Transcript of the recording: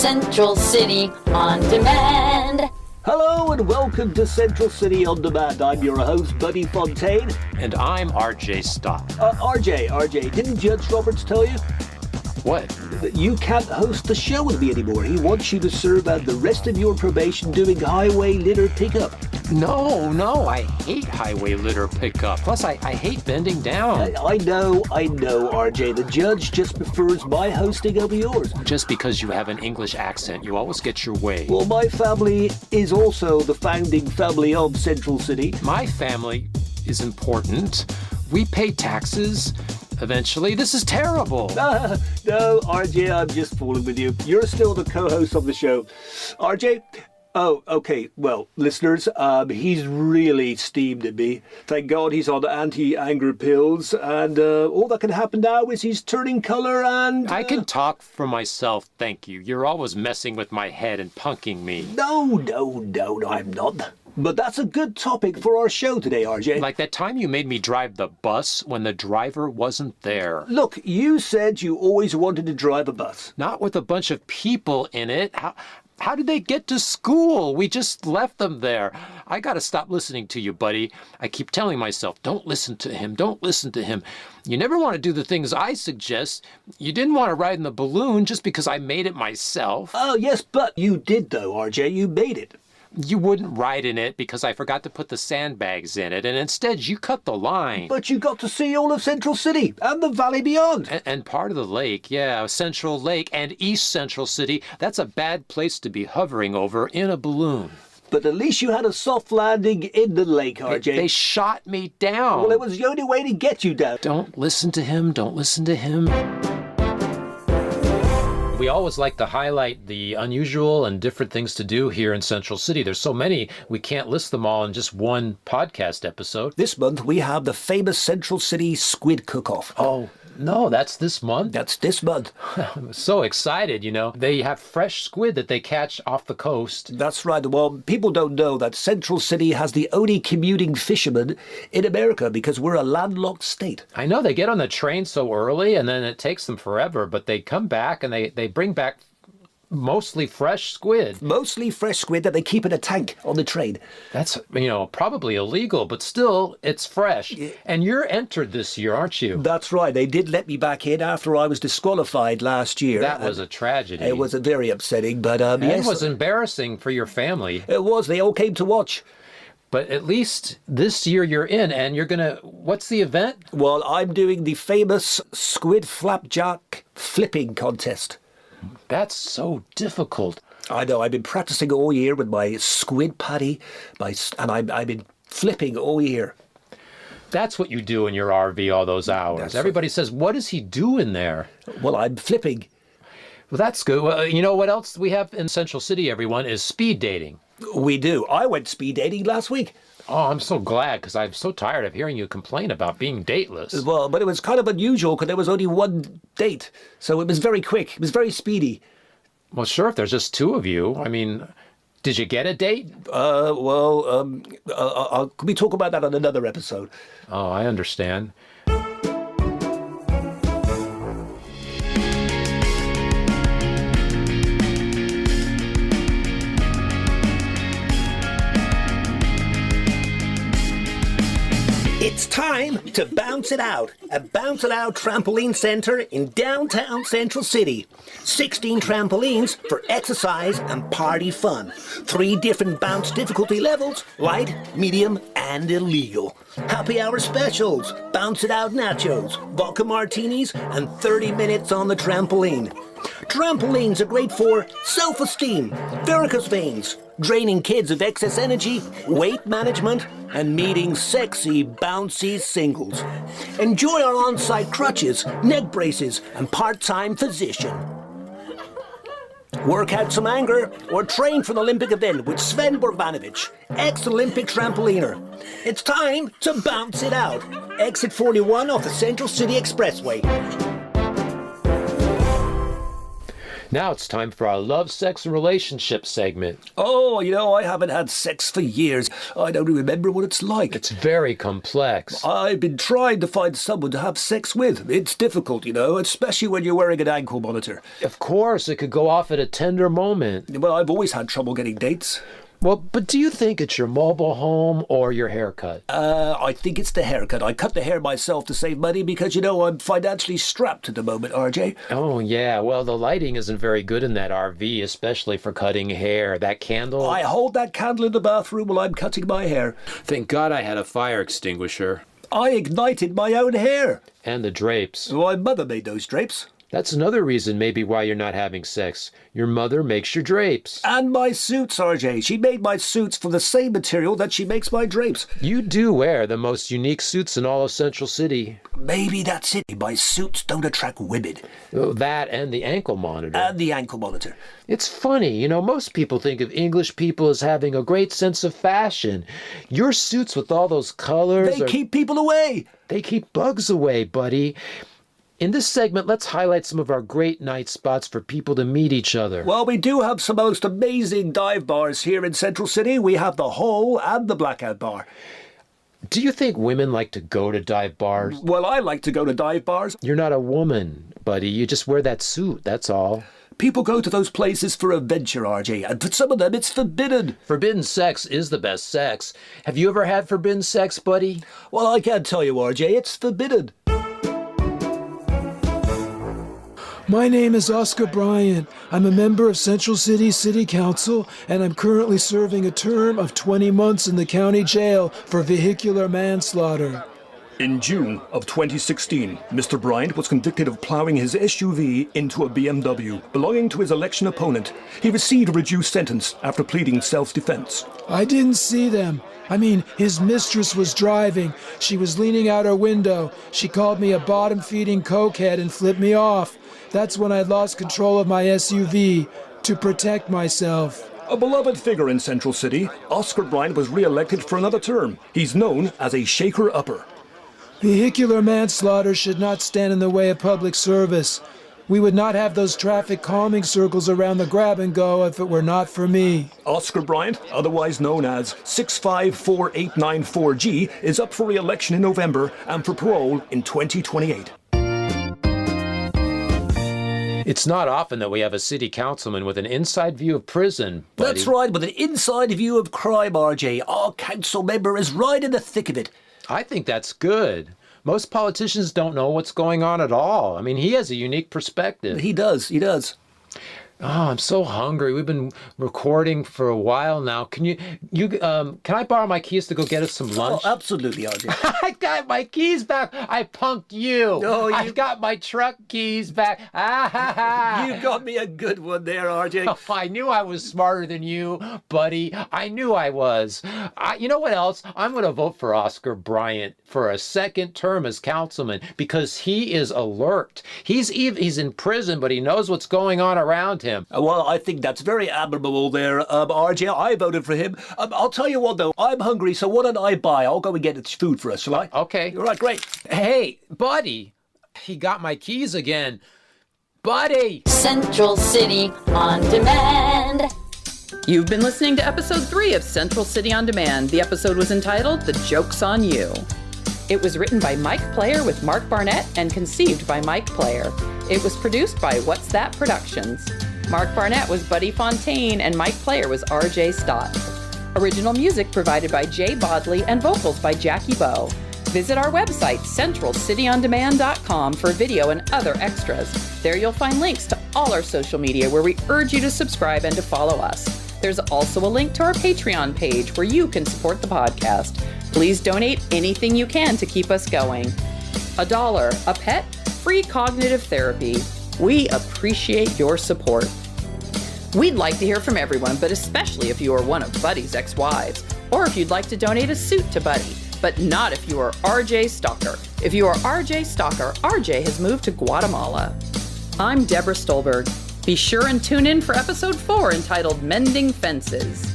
Central City On Demand. Hello and welcome to Central City On Demand. I'm your host, Buddy Fontaine. And I'm RJ Stott. RJ, didn't Judge Roberts tell you? What? That you can't host the show with me anymore. He wants you to serve out the rest of your probation doing highway litter pickup. No, I hate highway litter pickup. Plus, I hate bending down. I know, RJ. The judge just prefers my hosting over yours. Just because you have an English accent, you always get your way. Well, my family is also the founding family of Central City. My family is important. We pay taxes. Eventually, this is terrible. No, RJ, I'm just fooling with you. You're still the co-host of the show. RJ? Oh, okay. Well, listeners, he's really steamed at me. Thank God he's on anti-anger pills, and all that can happen now is he's turning color and... I can talk for myself, thank you. You're always messing with my head and punking me. No, I'm not. But that's a good topic for our show today, RJ. Like that time you made me drive the bus when the driver wasn't there. Look, you said you always wanted to drive a bus. Not with a bunch of people in it. How did they get to school? We just left them there. I gotta stop listening to you, buddy. I keep telling myself, don't listen to him, don't listen to him. You never want to do the things I suggest. You didn't want to ride in the balloon just because I made it myself. Oh, yes, but you did, though, RJ. You made it. You wouldn't ride in it because I forgot to put the sandbags in it, and instead you cut the line. But you got to see all of Central City and the valley beyond. And part of the lake, yeah, Central Lake and East Central City. That's a bad place to be hovering over in a balloon. But at least you had a soft landing in the lake, RJ. They shot me down. Well, it was the only way to get you down. Don't listen to him, don't listen to him. We always like to highlight the unusual and different things to do here in Central City. There's so many, we can't list them all in just one podcast episode. This month, we have the famous Central City Squid Cook-Off. Oh, no, that's this month? That's this month. I'm so excited, you know. They have fresh squid that they catch off the coast. That's right. Well, people don't know that Central City has the only commuting fishermen in America because we're a landlocked state. I know, they get on the train so early and then it takes them forever, but they come back and they bring back mostly fresh squid. Mostly fresh squid that they keep in a tank on the train. That's, probably illegal, but still, it's fresh. Yeah. And you're entered this year, aren't you? That's right. They did let me back in after I was disqualified last year. That was a tragedy. It was very upsetting, but yes. It was embarrassing for your family. It was. They all came to watch. But at least this year you're in, and you're gonna, what's the event? Well, I'm doing the famous squid flapjack flipping contest. That's so difficult. I know. I've been practicing all year with my squid patty, and I've been flipping all year. That's what you do in your RV all those hours. Everybody says, what is he doing there? Well, I'm flipping. Well, that's good. Well, you know what else we have in Central City, everyone, is speed dating. We do. I went speed dating last week. Oh, I'm so glad, because I'm so tired of hearing you complain about being dateless. Well, but it was kind of unusual, because there was only one date. So it was very quick. It was very speedy. Well, sure, if there's just two of you. I mean, did you get a date? Can we talk about that on another episode? Oh, I understand. It's time to Bounce It Out at Bounce It Out Trampoline Center in downtown Central City. 16 trampolines for exercise and party fun. 3 different bounce difficulty levels, light, medium, and illegal. Happy hour specials, Bounce It Out nachos, vodka martinis, and 30 minutes on the trampoline. Trampolines are great for self-esteem, varicose veins, draining kids of excess energy, weight management, and meeting sexy, bouncy singles. Enjoy our on-site crutches, neck braces, and part-time physician. Work out some anger or train for an Olympic event with Sven Bogdanovic, ex-Olympic trampoliner. It's time to bounce it out. Exit 41 off the Central City Expressway. Now it's time for our love, sex, and relationship segment. Oh, I haven't had sex for years. I don't remember what it's like. It's very complex. I've been trying to find someone to have sex with. It's difficult, especially when you're wearing an ankle monitor. Of course, it could go off at a tender moment. Well, I've always had trouble getting dates. Well, but do you think it's your mobile home or your haircut? I think it's the haircut. I cut the hair myself to save money because, I'm financially strapped at the moment, RJ. Oh, yeah. Well, the lighting isn't very good in that RV, especially for cutting hair. That candle... I hold that candle in the bathroom while I'm cutting my hair. Thank God I had a fire extinguisher. I ignited my own hair. And the drapes. My mother made those drapes. That's another reason maybe why you're not having sex. Your mother makes your drapes. And my suits, RJ. She made my suits from the same material that she makes my drapes. You do wear the most unique suits in all of Central City. Maybe that's it. My suits don't attract women. Oh, that and the ankle monitor. And the ankle monitor. It's funny, most people think of English people as having a great sense of fashion. Your suits with all those colors... They keep people away. They keep bugs away, buddy. In this segment, let's highlight some of our great night spots for people to meet each other. Well, we do have some most amazing dive bars here in Central City. We have the Hole and the Blackout Bar. Do you think women like to go to dive bars? Well, I like to go to dive bars. You're not a woman, buddy. You just wear that suit, that's all. People go to those places for adventure, RJ, and for some of them it's forbidden. Forbidden sex is the best sex. Have you ever had forbidden sex, buddy? Well, I can't tell you, RJ. It's forbidden. My name is Oscar Bryant. I'm a member of Central City City Council, and I'm currently serving a term of 20 months in the county jail for vehicular manslaughter. In June of 2016, Mr. Bryant was convicted of plowing his SUV into a BMW belonging to his election opponent. He received a reduced sentence after pleading self-defense. I didn't see them. His mistress was driving. She was leaning out her window. She called me a bottom-feeding cokehead and flipped me off. That's when I lost control of my SUV to protect myself. A beloved figure in Central City, Oscar Bryant was re-elected for another term. He's known as a shaker-upper. Vehicular manslaughter should not stand in the way of public service. We would not have those traffic calming circles around the grab-and-go if it were not for me. Oscar Bryant, otherwise known as 654894G, is up for re-election in November and for parole in 2028. It's not often that we have a city councilman with an inside view of prison, buddy. That's right, with an inside view of crime, RJ. Our council member is right in the thick of it. I think that's good. Most politicians don't know what's going on at all. He has a unique perspective. He does. Oh, I'm so hungry. We've been recording for a while now. Can I borrow my keys to go get us some lunch? Oh, absolutely, RJ. I got my keys back. I punked you. Oh, I've got my truck keys back. You got me a good one there, RJ. Oh, I knew I was smarter than you, buddy. I knew I was. You know what else? I'm going to vote for Oscar Bryant for a second term as councilman because he is alert. He's in prison, but he knows what's going on around him. Well, I think that's very admirable there, RJ. I voted for him. I'll tell you what, though. I'm hungry, so what don't I buy? I'll go and get food for us, shall I? Okay. All right, great. Hey, buddy. He got my keys again. Buddy! Central City on Demand. You've been listening to episode 3 of Central City on Demand. The episode was entitled The Joke's on You. It was written by Mike Player with Mark Barnett and conceived by Mike Player. It was produced by What's That Productions. Mark Barnett was Buddy Fontaine and Mike Player was RJ Stott. Original music provided by Jay Bodley and vocals by Jackie Bowe. Visit our website, centralcityondemand.com, for video and other extras. There you'll find links to all our social media where we urge you to subscribe and to follow us. There's also a link to our Patreon page where you can support the podcast. Please donate anything you can to keep us going. $1, a pet, free cognitive therapy. We appreciate your support. We'd like to hear from everyone, but especially if you are one of Buddy's ex-wives, or if you'd like to donate a suit to Buddy, but not if you are RJ Stalker. If you are RJ Stalker, RJ has moved to Guatemala. I'm Deborah Stolberg. Be sure and tune in for episode 4 entitled Mending Fences.